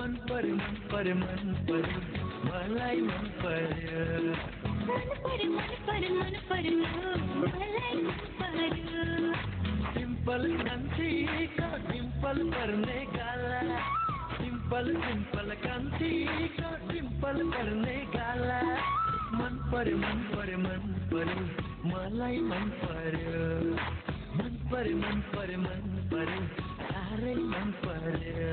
मन पर्यो मलाई मन पर्यो सिम्पल कान्छीको डिम्पल पर्ने गाला सिम्पल कान्छीको डिम्पल पर्ने गाला मन पर्यो मलाई मन पर्यो साह्रै मन पर्यो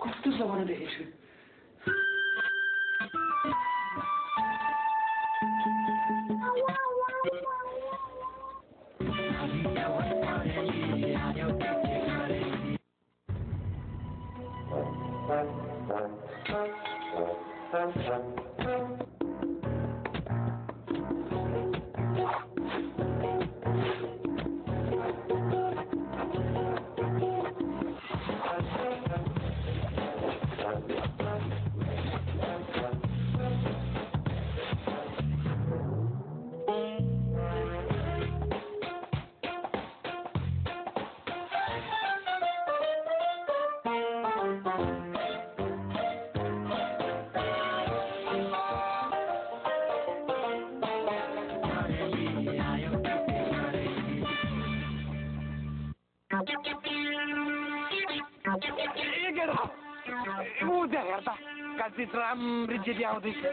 कस्तो सपना देखेछु राम्री जेठी आउँदैछ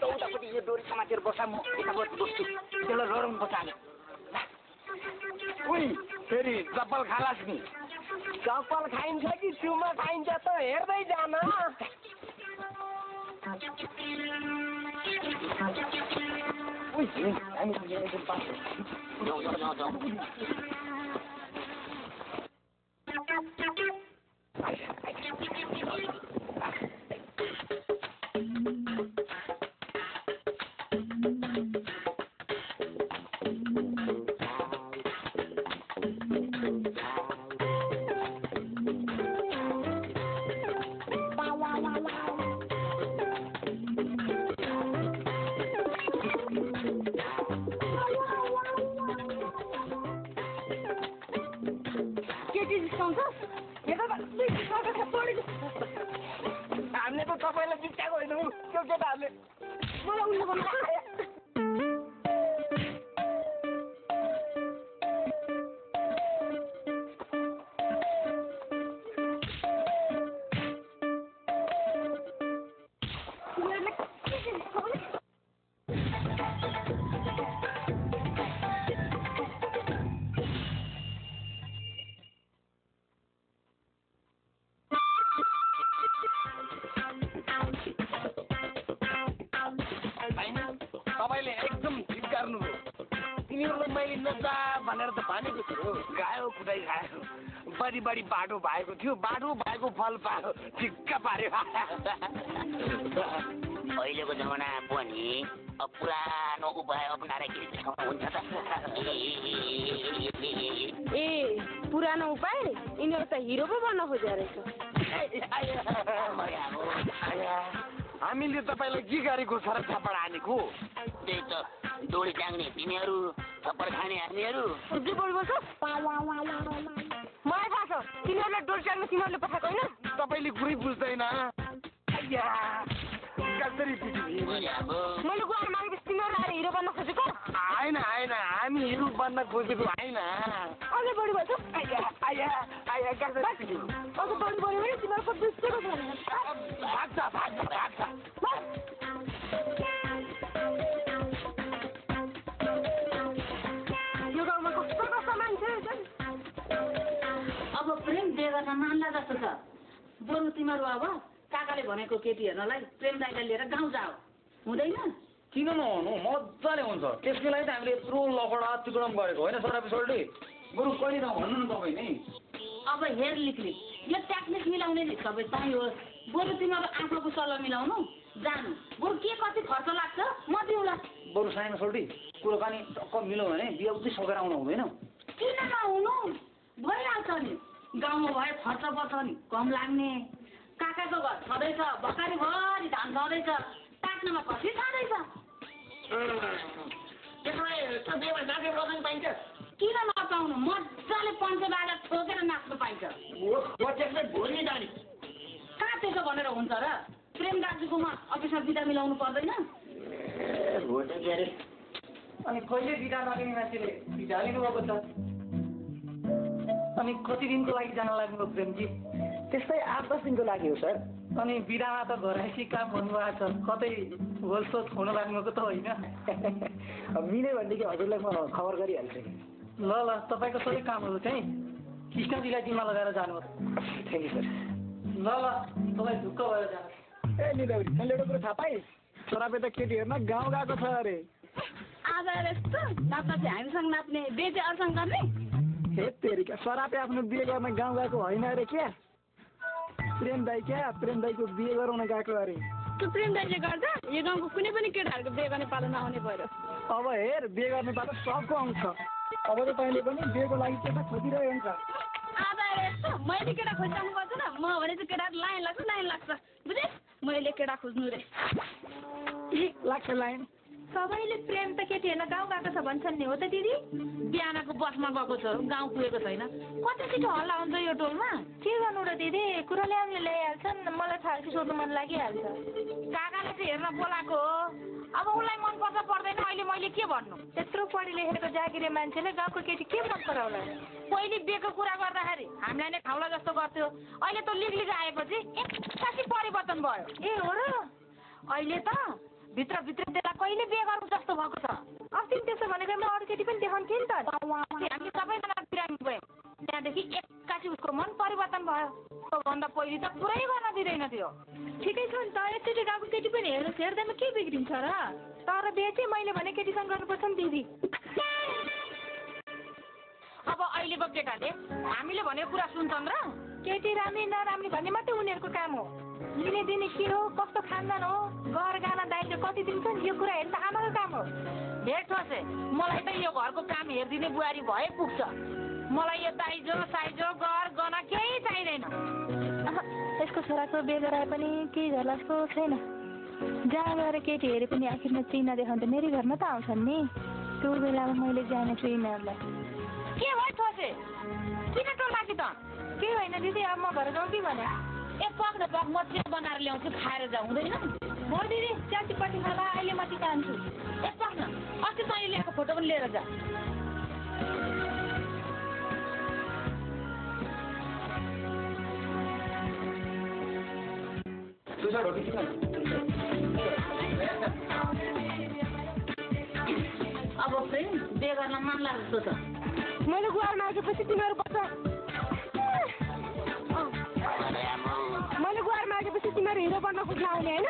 उतापट्टि यो डोरी समातेर बसा म यतापट्टि बस्छु त्यसलाई लडाउनु बचाले उही फेरि चप्पल खालास नि चप्पल खाइन्छ कि चुमा खाइन्छ त हेर्दै जान हामीले त तपाईँलाई बित्ताको होइन त्यो केटाहरूले मलाई उल्लु गर्नु बढी बाटो भएको थियो बाटो भएको फल पायो ठिक्क पार्यो अहिलेको जमाना पनि पुरानो उपाय अपनाएर हुन्छ त ए पुरानो उपाय यिनीहरू त हिरो पो बन्न खोजेको रहेछ हामीले तपाईँलाई के गरेको छ र थप्पड हानेको त्यही त डोरी टाङ्ने तिमीहरू थप्पड खाने हामीहरू मलाई थाहा छ तिनीहरूलाई डोरी टाङ्ने तिमीहरूले पठाएको होइन तपाईँले कुरै बुझ्दैन मैले गुहार मागेपछि तिमीहरू आएर हिरो बन्न खोजेको होइन हामी हिरो बन्न खोजेको होइन अझै बढी भएछ अझ बढी बढ्यो भने तिमीहरूको बिर्सेको छ यो गाउँमा कस्तो कस्तो मान्छे अब प्रेम बिहे गर्न मान्ला जस्तो छ बरु तिमीहरू अब काकाले भनेको केटी हेर्नलाई प्रेम दाइलाई लिएर गाउँ जाऊ हुँदैन किन नहुनु मजाले हुन्छ त्यसको लागि त हामीले यत्रो लफडा अतिक्रम गरेको होइन सर सोल्टी बरु कहिले नभन्नु न तपाईँ नि अब हेर लिखले यो ट्याक्नेस मिलाउने नि सबै चाहिँ होस् बरु तिमीहरू आफूको सल्लाह मिलाउनु जानु बरु के कति खर्च लाग्छ म दिउँला बरु साइमा सोल्टी कुरो कानी टक्क मिल्यो भने बिहा उतै सकेर आउनु हुँदैन किन नहुनु भइहाल्छ नि गाउँमा भए खर्च पर्छ नि कम लाग्ने काकाको घर छँदैछ बकारीभरि धान छँदैछ टाक्नमा कति छँदैछ किन नपाउनु मजाले पञ्चे बाजा ठोकेर नाच्नु पाइन्छ कहाँ त्यसो भनेर हुन्छ र प्रेम दाजुकोमा अफिसमा बिदा मिलाउनु पर्दैन अनि कहिले बिदा नलिने मान्छेले बिदा लिनुभएको छ अनि कति दिनको लागि जान लाग्नुभयो प्रेमजी त्यस्तै 8-10 दिनको लागि हो सर अनि बिदामा त घरैसी काम भन्नुभएको छ कतै होलसोच हुन लाग्नुभएको त होइन मिल्यो भनेदेखि हजुरलाई म खबर गरिहाल्छु ल तपाईँको सबै कामहरू चाहिँ कृष्णजीलाई जिम्मा लगाएर जानु थ्याङ्क यू सर ल तपाईँ ढुक्क भएर जानु ए निलौरी मैले एउटा कुरो थाहा पाएँ छोरापे त केटी हेर्न गाउँ गएको छ अरे आज यस्तो नाच्दा चाहिँ हामीसँग नाच्ने बिहे चाहिँ अरूसँग गर्ने हे तेरिका सरापे आफ्नो बिहे गर्न गाउँ गएको होइन अरे क्या प्रेम दाईको बिहे गराउन गएको अरे त्यो प्रेम दाइले गर्दा यो गाउँको कुनै पनि केटाहरूको बिहे गर्ने पालो नआउने पर्यो अब हेर बिहे गर्ने पालो सबको आउँछ अब त तैँले पनि बिहेको लागि केटा खोजिरहेको हुन्छ आज यस्तो मैले केटा खोजिरहनु पर्छ न म भने चाहिँ केटाहरू लाइन लाग्छ बुझे मैले केटा खोज्नु रे लाग्छ लाइन सबैले प्रेम त केटी हेर्न गाउँ गएको छ भन्छन् नि हो त दिदी बिहानको बसमा गएको छ गाउँ पुगेको छैन कति छिटो हल्ला हुन्छ यो टोलमा के गर्नु र दिदी कुरा ल्याउने ल्याइहाल्छन् मलाई थाहा सोध्नु मन लागिहाल्छ काकाले चाहिँ हेर्न बोलाएको हो अब उसलाई मन पर्छ पर्दैन अहिले मैले के भन्नु त्यत्रो पढी लेखेको जागिरे मान्छेले गाउँको केटी के मन पराउला पहिले बिहेको कुरा गर्दाखेरि हामीलाई नै खाउला जस्तो गर्थ्यो अहिले त लिग आएपछि एक्कासी परिवर्तन भयो ए हो र अहिले त भित्रभित्र त्यसलाई कहिले बिहे गर्नु जस्तो भएको छ अस्ति त्यसो भनेको म अरू केटी पनि देखाउँथेँ नि त हामी सबैजना बिरामी भयौँ त्यहाँदेखि एक्कासी उसको मन परिवर्तन भयो त्योभन्दा पहिले त पुरै गर्न दिँदैन थियो ठिकै छ नि त एकचोटि गाउँको केटी पनि हेर्दैमा के बिग्रिन्छ र तर बिहे चाहिँ मैले भने केटीसँग गर्नुपर्छ नि दिदी अब अहिलेको केटाले हामीले भनेको कुरा सुन्छन् र केटी राम्री नराम्री भन्ने मात्रै उनीहरूको काम हो लिने दिने के हो कस्तो खानदान हो घर गाना दाइले कति दिन्छ नि यो कुरा हेर्न आमाको काम हो हेर ठोसे मलाई त यो घरको काम हेरिदिने बुहारी भए पुग्छ मलाई यो दाइजो साइजो घर गना केही चाहिँदैन यसको छोराको बिहे गराए पनि केही झर्ला जस्तो छैन जहाँ गएर केटी हेरे पनि आखिरमा चिन्ह देखाउँदा मेरै घरमा त आउँछन् नि त्यो बेलामा मैले जानेछु यिनीहरूलाई के भयो ठोसे किन टोलाकी त के होइन दिदी अब म घर जाउँ कि भने एक पक् म चिया बनाएर ल्याउँछु खाएर जाउँ हुँदैन हो दिदी च्याचीपट्टि खाँदा अहिले माथि जान्छु एक पक् न अस्ति तैँले ल्याएको फोटो पनि लिएर जा अब प्रेम बिहे गर्न मन लाग्छ जस्तो छ मैले गुहारमा आएपछि तिमीहरू बस्छ मैले गुहारमा आएपछि तिमीहरू हिरो बन्न खोज्न आउने होइन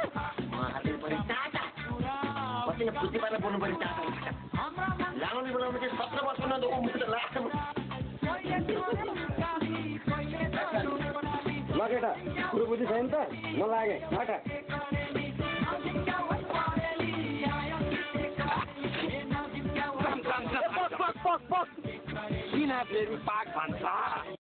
ल केटा कुरो बुझि छैन त म लागेँ हटा किन फेरि पाक भन्छ